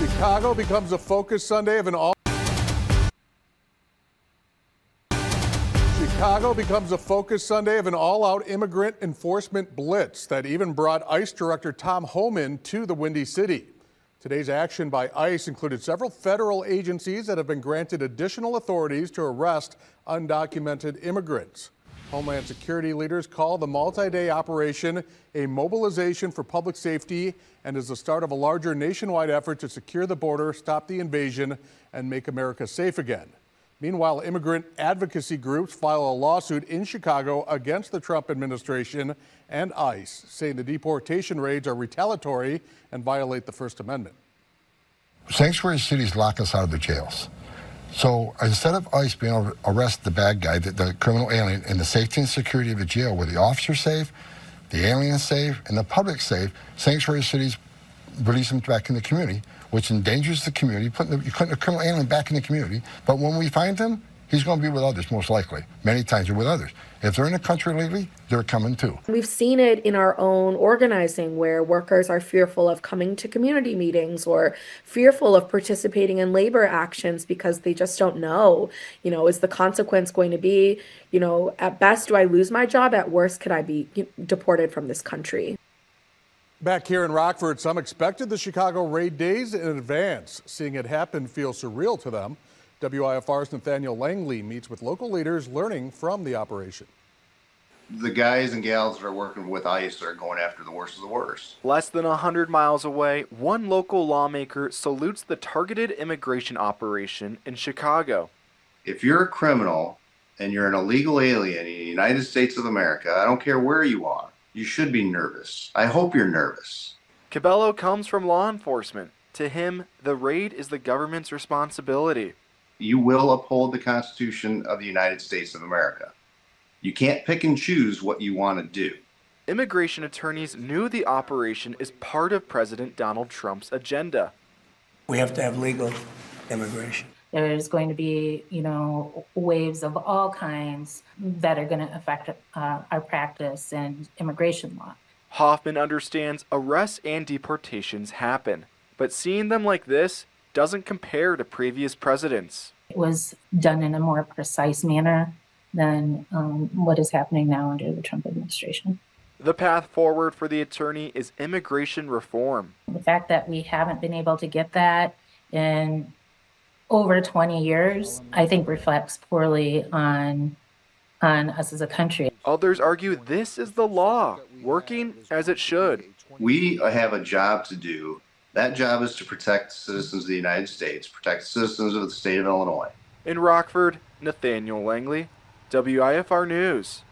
Chicago becomes a focus Sunday of an all-out immigrant enforcement blitz that even brought ICE Director Tom Homan to the Windy City. Today's action by ICE included several federal agencies that have been granted additional authorities to arrest undocumented immigrants. Homeland Security leaders call the multi-day operation a mobilization for public safety and is the start of a larger nationwide effort to secure the border, stop the invasion, and make America safe again. Meanwhile, immigrant advocacy groups file a lawsuit in Chicago against the Trump administration and ICE, saying the deportation raids are retaliatory and violate the First Amendment. Sanctuary cities lock us out of the jails. So instead of ICE being able to arrest the bad guy, the criminal alien, in the safety and security of the jail where the officer's safe, the alien's safe, and the public's safe, sanctuary cities release them back in the community, which endangers the community, putting the criminal alien back in the community. But when we find him, he's going to be with others, most likely. Many times they're with others. If they're in the country legally, they're coming too. We've seen it in our own organizing where workers are fearful of coming to community meetings or fearful of participating in labor actions because they just don't know, is the consequence going to be, at best, do I lose my job? At worst, could I be deported from this country? Back here in Rockford, some expected the Chicago raid days in advance. Seeing it happen feels surreal to them. WIFR's Nathaniel Langley meets with local leaders learning from the operation. The guys and gals that are working with ICE are going after the worst of the worst. Less than 100 miles away, one local lawmaker salutes the targeted immigration operation in Chicago. If you're a criminal and you're an illegal alien in the United States of America, I don't care where you are, you should be nervous. I hope you're nervous. Cabello comes from law enforcement. To him, the raid is the government's responsibility. You will uphold the Constitution of the United States of America. You can't pick and choose what you want to do. Immigration attorneys knew the operation is part of President Donald Trump's agenda. We have to have legal immigration. There's going to be, waves of all kinds that are going to affect our practice and immigration law. Hoffman understands arrests and deportations happen, but seeing them like this doesn't compare to previous presidents. It was done in a more precise manner than what is happening now under the Trump administration. The path forward for the attorney is immigration reform. The fact that we haven't been able to get that in over 20 years, I think reflects poorly on us as a country. Others argue this is the law, working as it should. We have a job to do. That job is to protect citizens of the United States, protect citizens of the state of Illinois. In Rockford, Nathaniel Langley, WIFR News.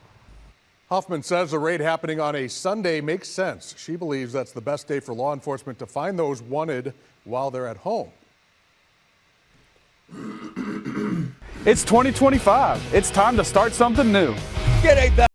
Hoffman says the raid happening on a Sunday makes sense. She believes that's the best day for law enforcement to find those wanted while they're at home. It's 2025. It's time to start something new. Get a